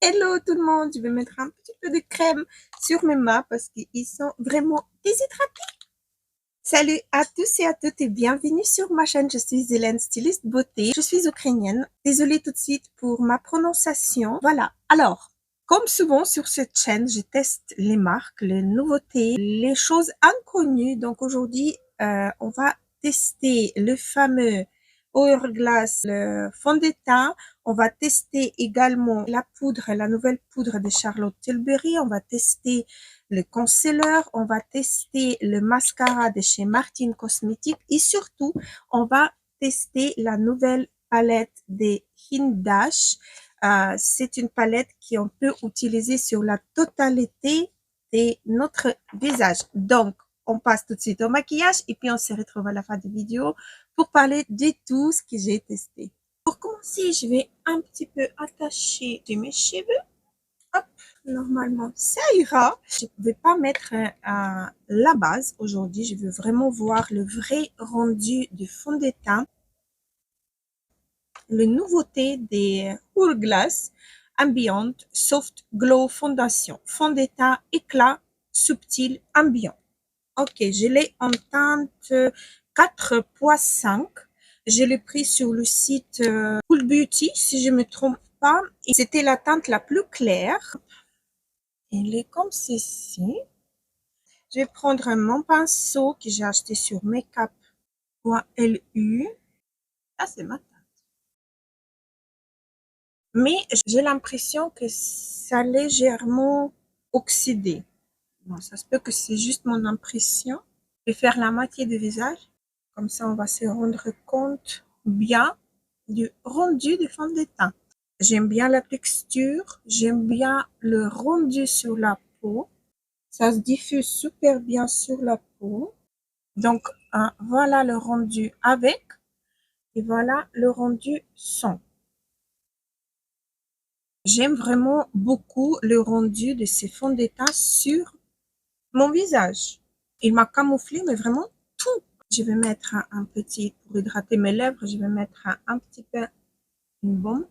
Hello tout le monde, je vais mettre un petit peu de crème sur mes mains parce qu'ils sont vraiment déshydratés. Salut à tous et à toutes et bienvenue sur ma chaîne. Je suis Hélène, styliste beauté. Je suis ukrainienne. Désolée tout de suite pour ma prononciation. Voilà. Alors, comme souvent sur cette chaîne, je teste les marques, les nouveautés, les choses inconnues. Donc aujourd'hui, on va tester le fameux Hourglass, le fond de teint. On va tester également la poudre, la nouvelle poudre de Charlotte Tilbury. On va tester le concealer, on va tester le mascara de chez Martin Cosmetics et surtout, on va tester la nouvelle palette des Hindash. C'est une palette qu'on peut utiliser sur la totalité de notre visage. Donc, on passe tout de suite au maquillage et puis on se retrouve à la fin de la vidéo pour parler de tout ce que j'ai testé. Pour commencer, je vais un petit peu attacher mes cheveux. Hop, normalement, ça ira. Je ne vais pas mettre la base aujourd'hui. Je veux vraiment voir le vrai rendu du fond de teint. La nouveauté des Hourglass Ambient Soft Glow Fondation. Fond de teint éclat subtil ambiant. Ok, je l'ai en teinte 4.5. Je l'ai pris sur le site Cool Beauty, si je ne me trompe pas. Et c'était la teinte la plus claire. Elle est comme ceci. Je vais prendre mon pinceau que j'ai acheté sur Makeup.lu. Ah, c'est ma teinte. Mais j'ai l'impression que ça a légèrement oxydé. Bon, ça se peut que c'est juste mon impression. Je vais faire la moitié du visage. Comme ça, on va se rendre compte bien du rendu du fond de teint. J'aime bien la texture. J'aime bien le rendu sur la peau. Ça se diffuse super bien sur la peau. Donc, voilà le rendu avec et voilà le rendu sans. J'aime vraiment beaucoup le rendu de ces fonds de teint sur mon visage. Il m'a camouflé, mais vraiment tout. Je vais mettre un petit, pour hydrater mes lèvres, je vais mettre un petit peu une baume.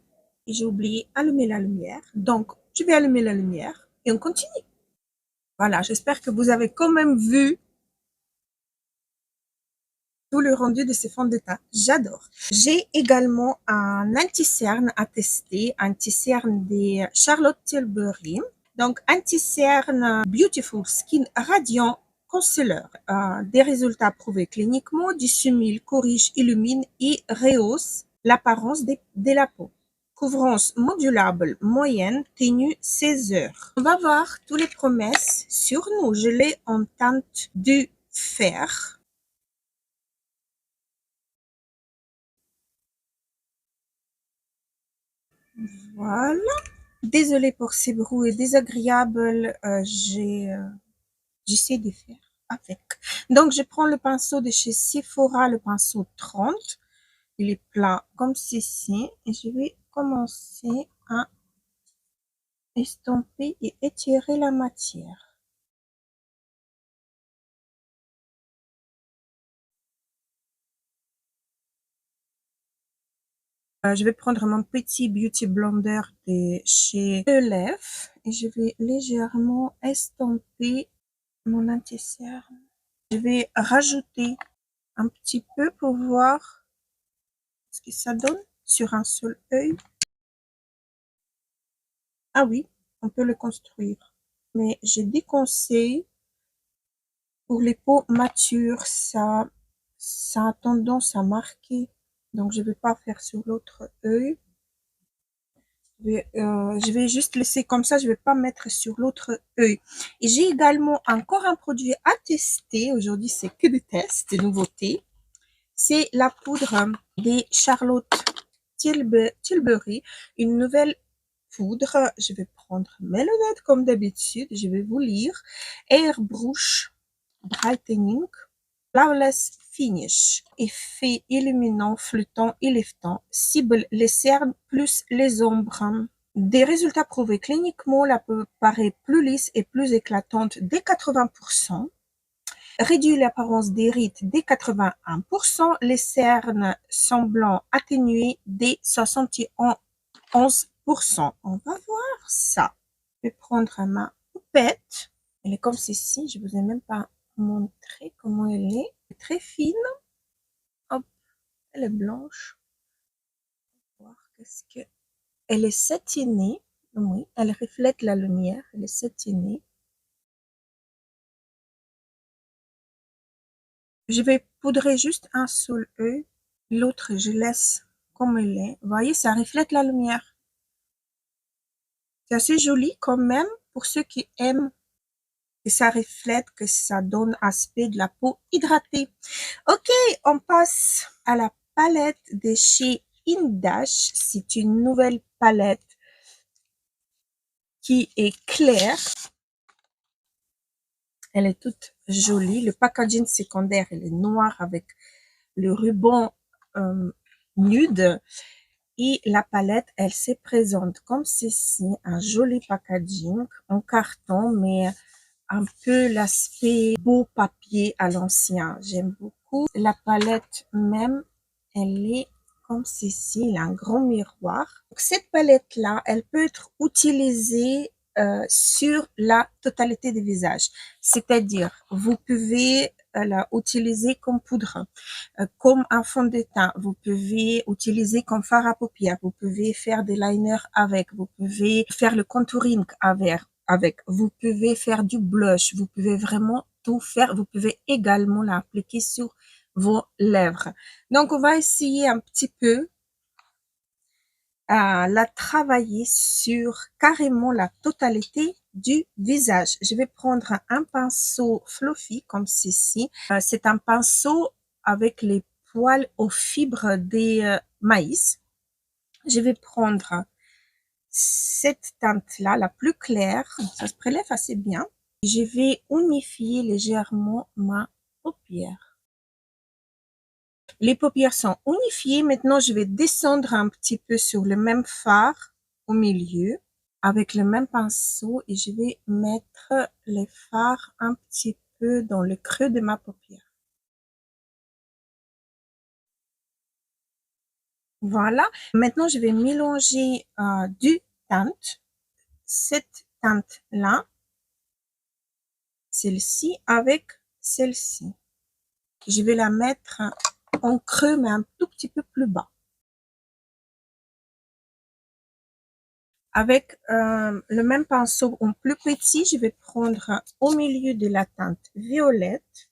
Et j'ai oublié allumer la lumière. Donc, je vais allumer la lumière et on continue. Voilà, j'espère que vous avez quand même vu tout le rendu de ces fonds de teint. J'adore. J'ai également un anti-cerne à tester, un anti-cerne de Charlotte Tilbury. Donc, anti-cerne Beautiful Skin Radiant Concealer. Des résultats prouvés cliniquement, dissimule, corrige, illumine et rehausse l'apparence de la peau. Couvrance modulable moyenne, tenue 16 heures. On va voir toutes les promesses sur nous. Je l'ai en teinte du fer. Voilà. Désolée pour ces bruits désagréables. J'essaie de faire avec. Donc, je prends le pinceau de chez Sephora, le pinceau 30. Il est plat comme ceci. Et je vais commencer à estomper et étirer la matière. Je vais prendre mon petit Beauty Blender de chez Elef et je vais légèrement estomper mon anti-cerne. Je vais rajouter un petit peu pour voir ce que ça donne sur un seul œil. Ah oui, on peut le construire. Mais je déconseille pour les peaux matures, ça a tendance à marquer. Donc, je vais pas faire sur l'autre œil. Je vais juste laisser comme ça, je vais pas mettre sur l'autre œil. Et j'ai également encore un produit à tester. Aujourd'hui, c'est que des tests, des nouveautés. C'est la poudre des Charlotte Tilbury, une nouvelle poudre. Je vais prendre mes lunettes comme d'habitude. Je vais vous lire. Airbrush Brightening Flawless Finish. Effet illuminant, flottant et liftant. Cible les cernes plus les ombres. Des résultats prouvés cliniquement, la peau paraît plus lisse et plus éclatante dès 80%. Réduit l'apparence des rides dès 81%. Les cernes semblant atténuées dès 71%. 100%. On va voir ça. Je vais prendre ma poupette. Elle est comme ceci. Je vous ai même pas montré comment elle est. Elle est très fine. Hop, elle est blanche. On va voir qu'est-ce que... Elle est satinée. Oui, elle reflète la lumière. Elle est satinée. Je vais poudrer juste un seul œil. L'autre, je laisse comme elle est. Vous voyez, ça reflète la lumière. C'est assez joli quand même pour ceux qui aiment que ça reflète, que ça donne aspect de la peau hydratée. Ok, on passe à la palette de chez Indash. C'est une nouvelle palette qui est claire. Elle est toute jolie. Le packaging secondaire, elle est noire avec le ruban nude. Et la palette, elle se présente comme ceci, un joli packaging en carton, mais un peu l'aspect beau papier à l'ancien. J'aime beaucoup. La palette même, elle est comme ceci, il a un grand miroir. Donc, cette palette-là, elle peut être utilisée sur la totalité des visages. C'est-à-dire, vous pouvez la utiliser comme poudre, comme un fond de teint. Vous pouvez utiliser comme fard à paupières. Vous pouvez faire des liners avec. Vous pouvez faire le contouring avec. Vous pouvez faire du blush. Vous pouvez vraiment tout faire. Vous pouvez également l'appliquer sur vos lèvres. Donc, on va essayer un petit peu à la travailler sur carrément la totalité du visage. Je vais prendre un pinceau fluffy comme ceci. C'est un pinceau avec les poils aux fibres des maïs. Je vais prendre cette teinte-là, la plus claire. Ça se prélève assez bien. Je vais unifier légèrement ma paupière. Les paupières sont unifiées. Maintenant, je vais descendre un petit peu sur le même fard au milieu avec le même pinceau et je vais mettre les fards un petit peu dans le creux de ma paupière. Voilà. Maintenant, je vais mélanger du teinte. Cette teinte-là, celle-ci avec celle-ci. Je vais la mettre en creux, mais un tout petit peu plus bas. Avec le même pinceau en plus petit, je vais prendre au milieu de la teinte violette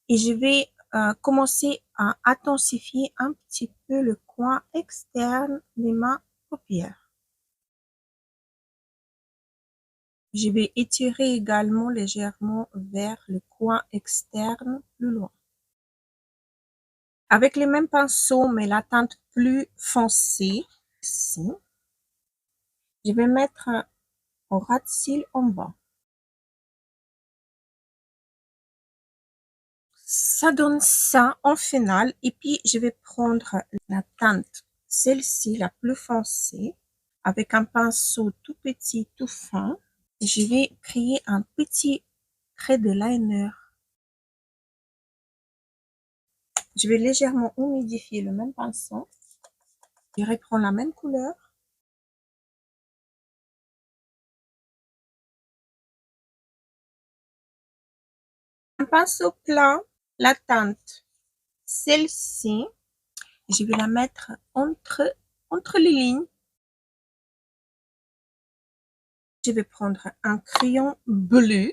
et je vais commencer à intensifier un petit peu le coin externe de ma paupière. Je vais étirer également légèrement vers le coin externe plus loin. Avec le même pinceau, mais la teinte plus foncée, ici, je vais mettre un ras de cils en bas. Ça donne ça en finale et puis je vais prendre la teinte, celle-ci la plus foncée, avec un pinceau tout petit, tout fin. Je vais créer un petit trait de liner. Je vais légèrement humidifier le même pinceau. Je reprends la même couleur. Un pinceau plat, la teinte, celle-ci, je vais la mettre entre les lignes. Je vais prendre un crayon bleu.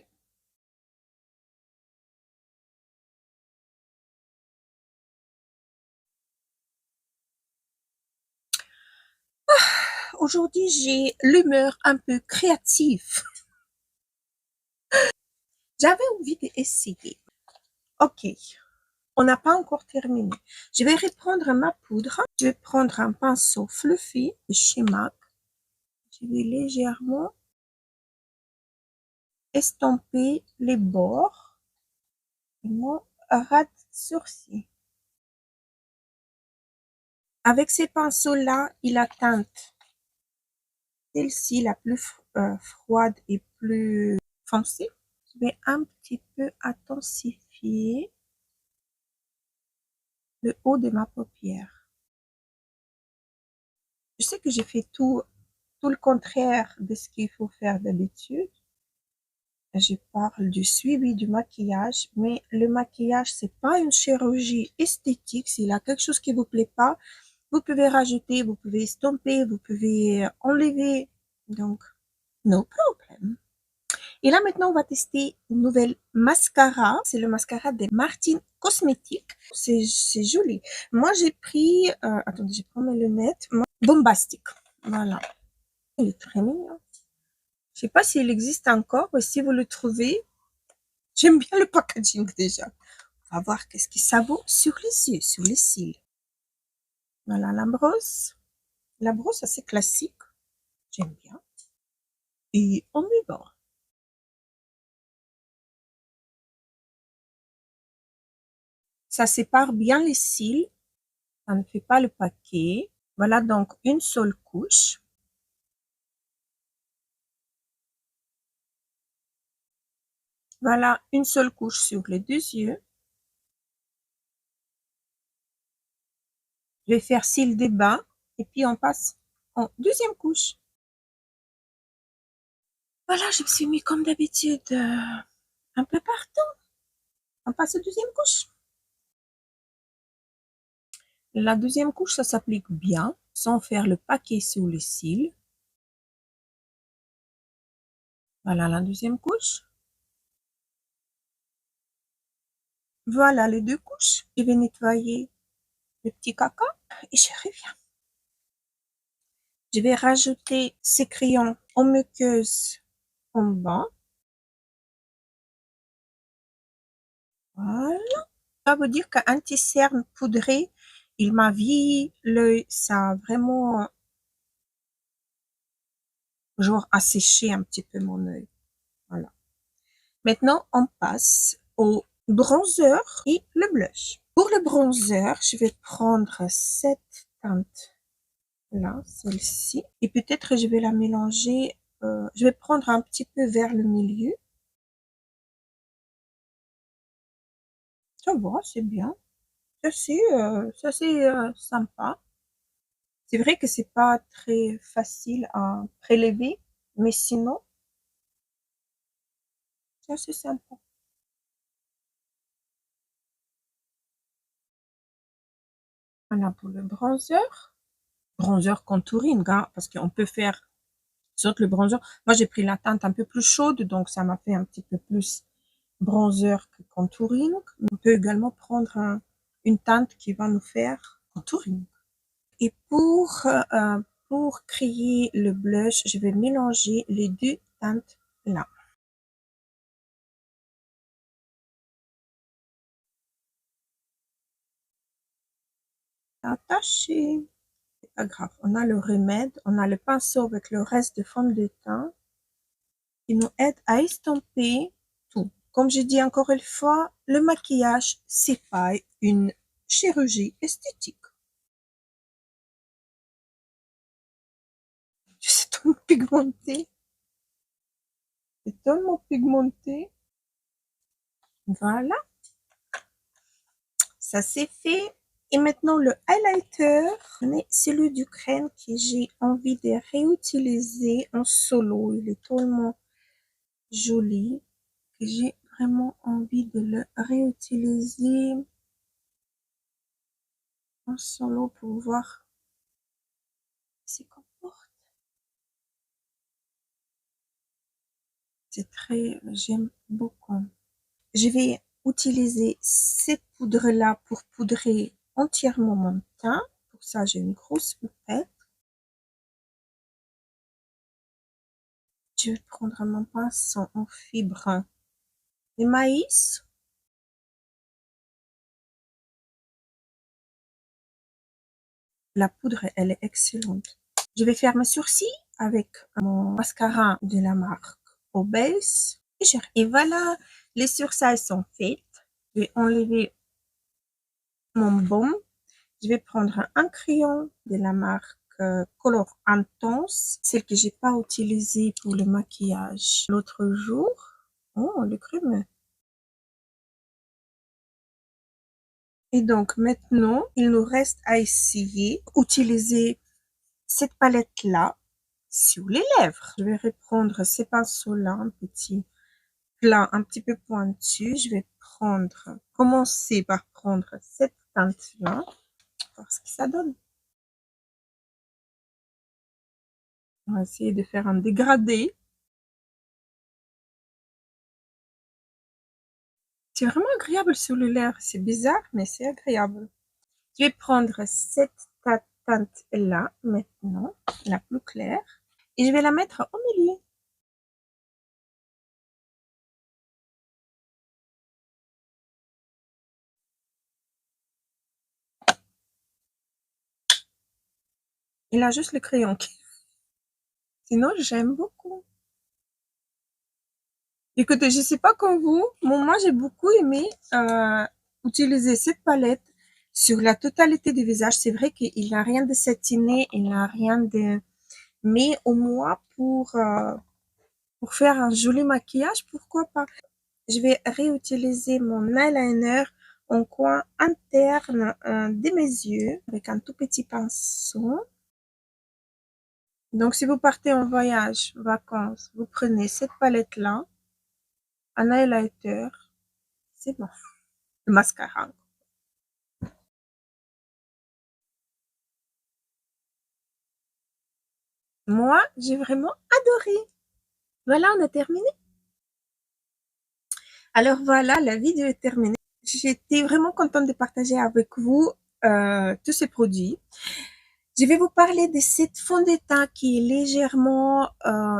Aujourd'hui, j'ai l'humeur un peu créative. J'avais envie d'essayer. Ok, on n'a pas encore terminé. Je vais reprendre ma poudre. Je vais prendre un pinceau fluffy de chez MAC. Je vais légèrement estomper les bords de mon ras de sourcil. Avec ces pinceaux-là, il a teinte celle-ci la plus froide et plus foncée. Je vais un petit peu intensifier le haut de ma paupière. Je sais que j'ai fait tout le contraire de ce qu'il faut faire d'habitude. Je parle du suivi du maquillage, mais le maquillage, c'est pas une chirurgie esthétique. S'il y a quelque chose qui vous plaît pas, vous pouvez rajouter, vous pouvez estomper, vous pouvez enlever. Donc, no problem. Et là, maintenant, on va tester une nouvelle mascara. C'est le mascara de Martin Cosmetics. C'est joli. Moi, j'ai pris, attendez, je prends mes lunettes. Bombastic. Voilà. Il est très mignon. Je sais pas s'il existe encore, mais si vous le trouvez, j'aime bien le packaging déjà. On va voir qu'est-ce que ça vaut sur les yeux, sur les cils. Voilà la brosse. La brosse assez classique. J'aime bien. Et on y va. Ça sépare bien les cils. Ça ne fait pas le paquet. Voilà donc une seule couche. Voilà une seule couche sur les deux yeux. Je vais faire cils de bas et puis on passe en deuxième couche. Voilà, je me suis mis comme d'habitude un peu partout. On passe aux deuxième couche. La deuxième couche, ça s'applique bien, sans faire le paquet sous les cils. Voilà la deuxième couche. Voilà les deux couches. Je vais nettoyer le petit caca et je reviens. Je vais rajouter ces crayons en muqueuse en bas. Voilà. Je dois vous dire qu'un anti-cerne poudré, il m'a vieilli l'œil. Ça a vraiment, genre, asséché un petit peu mon œil. Voilà. Maintenant, on passe au bronzer et le blush. Pour le bronzer, je vais prendre cette teinte là, celle-ci. Et peut-être je vais la mélanger. Je vais prendre un petit peu vers le milieu. Ça va, c'est bien. Ça c'est sympa. C'est vrai que c'est pas très facile à prélever, mais sinon, c'est assez sympa. Voilà pour le bronzer. Bronzer contouring, hein, parce qu'on peut faire sur le bronzer. Moi, j'ai pris la teinte un peu plus chaude, donc ça m'a fait un petit peu plus bronzer que contouring. On peut également prendre une teinte qui va nous faire contouring. Et pour créer le blush, je vais mélanger les deux teintes là. Attaché. C'est pas grave. On a le remède, on a le pinceau avec le reste de fond de teint qui nous aide à estomper tout. Comme je dis encore une fois, le maquillage, c'est pas une chirurgie esthétique. C'est tellement pigmenté. C'est tellement pigmenté. Voilà, ça c'est fait. Et maintenant le highlighter, mais celui du crème que j'ai envie de réutiliser en solo. Il est tellement joli que j'ai vraiment envie de le réutiliser en solo pour voir ce qu'il comporte. C'est très, j'aime beaucoup. Je vais utiliser cette poudre-là pour poudrer entièrement mon teint. Pour ça, j'ai une grosse houppette. Je vais prendre mon pinceau en fibre de maïs. La poudre, elle est excellente. Je vais faire mes sourcils avec mon mascara de la marque Obase. Et voilà, les sourcils sont faits. Je vais enlever mon baume. Je vais prendre un crayon de la marque Color Intense, celle que j'ai pas utilisée pour le maquillage l'autre jour. Oh, le crème. Et donc maintenant, il nous reste à essayer utiliser cette palette-là sur les lèvres. Je vais reprendre ces pinceaux-là, un petit plat un petit peu pointu. Je vais commencer par prendre cette teinte-là, voir ce que ça donne. On va essayer de faire un dégradé. C'est vraiment agréable sur les lèvres. C'est bizarre, mais c'est agréable. Je vais prendre cette teinte-là maintenant, la plus claire, et je vais la mettre au milieu. Il a juste le crayon. Sinon, j'aime beaucoup. Écoutez, je sais pas comme vous, mais moi j'ai beaucoup aimé utiliser cette palette sur la totalité du visage. C'est vrai qu'il n'a rien de satiné, il n'a rien de... Mais au moins pour faire un joli maquillage, pourquoi pas. Je vais réutiliser mon eyeliner en coin interne de mes yeux avec un tout petit pinceau. Donc si vous partez en voyage, vacances, vous prenez cette palette-là, un highlighter, c'est bon. Le mascara. Moi, j'ai vraiment adoré. Voilà, on a terminé. Alors voilà, la vidéo est terminée. J'étais vraiment contente de partager avec vous tous ces produits. Je vais vous parler de cette fond de teint qui est légèrement,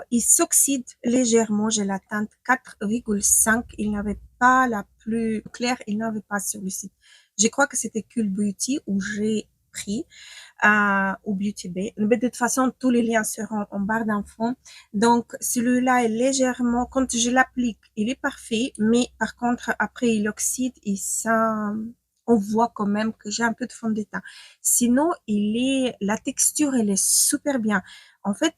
il s'oxyde légèrement. J'ai la teinte 4,5. Il n'avait pas la plus claire, il n'avait pas sur le site. Je crois que c'était Cool Beauty où j'ai pris. Ou Beauty Bay. Mais de toute façon, tous les liens seront en barre d'infos. Donc, celui-là est légèrement, quand je l'applique, il est parfait, mais par contre, après, il oxyde et ça, on voit quand même que j'ai un peu de fond de teint. Sinon, la texture, elle est super bien. En fait,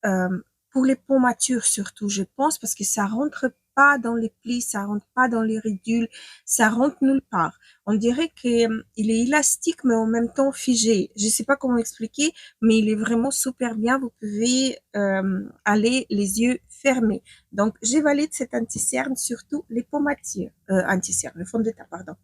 euh, pour les pommatures surtout, je pense, parce que ça rentre pas dans les plis, ça rentre pas dans les ridules, ça rentre nulle part. On dirait que il est élastique, mais en même temps figé. Je sais pas comment expliquer, mais il est vraiment super bien. Vous pouvez aller les yeux fermés. Donc, j'ai validé cet anti-cerne, surtout les pommatures, anti-cerne, le fond de teint, pardon.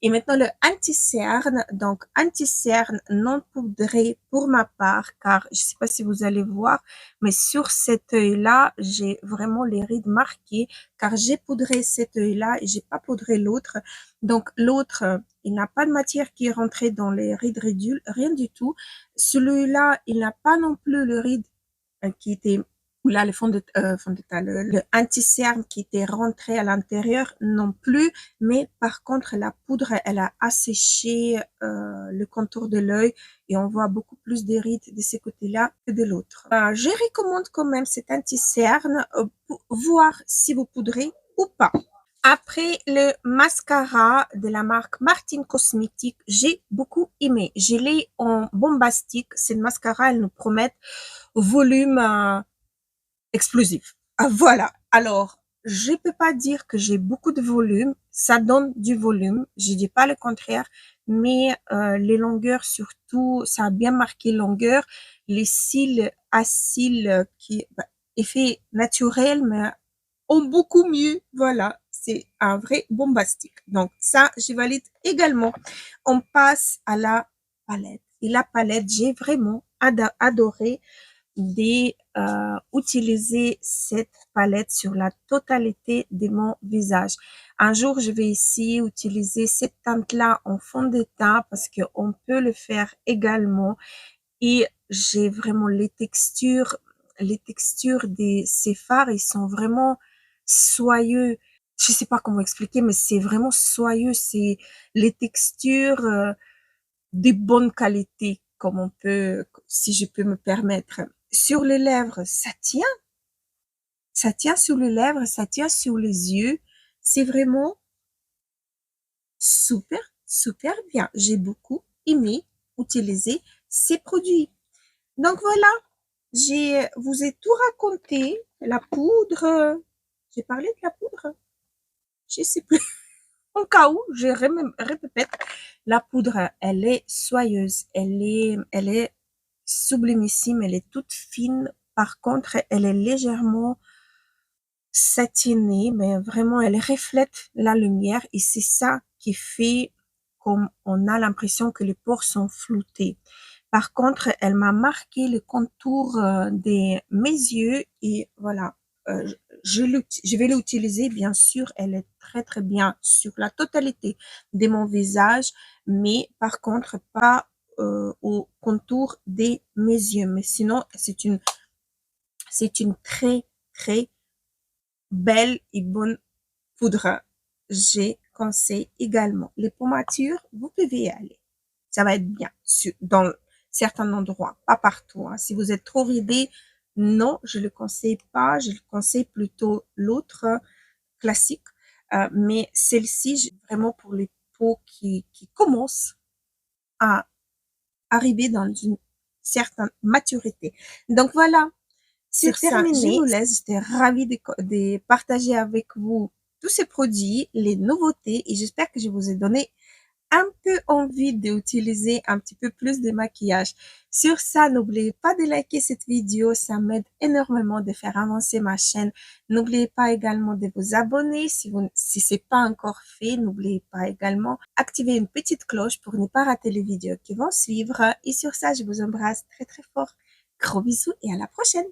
Et maintenant, le anti-cerne, donc anti-cerne non poudré pour ma part, car je sais pas si vous allez voir, mais sur cet œil-là, j'ai vraiment les rides marquées, car j'ai poudré cet œil-là et j'ai pas poudré l'autre. Donc l'autre, il n'a pas de matière qui est rentrée dans les rides ridules, rien du tout. Celui-là, il n'a pas non plus le ride qui était là fond de teint, le anti-cerne qui était rentré à l'intérieur non plus, mais par contre la poudre elle a asséché le contour de l'œil et on voit beaucoup plus des rides de ce côté-là que de l'autre. Je recommande quand même cet anti-cerne pour voir si vous poudrez ou pas. Après le mascara de la marque Martin Cosmetics, j'ai beaucoup aimé. Je l'ai en bombastique. Ces mascaras, elles nous promettent volume explosif. Voilà. Alors, je peux pas dire que j'ai beaucoup de volume. Ça donne du volume. Je dis pas le contraire. Mais les longueurs surtout, ça a bien marqué longueur. Les cils à cils qui, effet naturel, mais ont beaucoup mieux. Voilà. C'est un vrai bombastique. Donc ça, je valide également. On passe à la palette. Et la palette, j'ai vraiment adoré d'utiliser cette palette sur la totalité de mon visage. Un jour, je vais ici utiliser cette teinte-là en fond de teint parce qu'on peut le faire également. Et j'ai vraiment les textures de ces fards, ils sont vraiment soyeux. Je sais pas comment expliquer, mais c'est vraiment soyeux. C'est les textures de bonne qualité, comme on peut, si je peux me permettre. Sur les lèvres, ça tient sur les lèvres, ça tient sur les yeux. C'est vraiment super, super bien. J'ai beaucoup aimé utiliser ces produits. Donc voilà, vous ai tout raconté. La poudre, j'ai parlé de la poudre. Je sais plus. Au cas où, je répète, la poudre, elle est soyeuse, elle est sublimissime, elle est toute fine. Par contre, elle est légèrement satinée, mais vraiment, elle reflète la lumière et c'est ça qui fait comme on a l'impression que les pores sont floutés. Par contre, elle m'a marqué le contour de mes yeux et voilà, je vais l'utiliser. Bien sûr, elle est très très bien sur la totalité de mon visage, mais par contre pas au contour de mes yeux. Mais sinon, c'est une très très belle et bonne poudre. Je conseille également les pommatures, vous pouvez y aller. Ça va être bien dans certains endroits, pas partout. Hein. Si vous êtes trop ridé, non, je le conseille pas. Je le conseille plutôt l'autre classique. Mais celle-ci, vraiment pour les peaux qui commencent à arriver dans une certaine maturité. Donc voilà, c'est terminé. Je vous laisse. J'étais ravie de partager avec vous tous ces produits, les nouveautés et j'espère que je vous ai donné un peu envie d'utiliser un petit peu plus de maquillage. Sur ça, n'oubliez pas de liker cette vidéo, ça m'aide énormément de faire avancer ma chaîne. N'oubliez pas également de vous abonner si c'est pas encore fait. N'oubliez pas également d'activer une petite cloche pour ne pas rater les vidéos qui vont suivre. Et sur ça, je vous embrasse très très fort. Gros bisous et à la prochaine.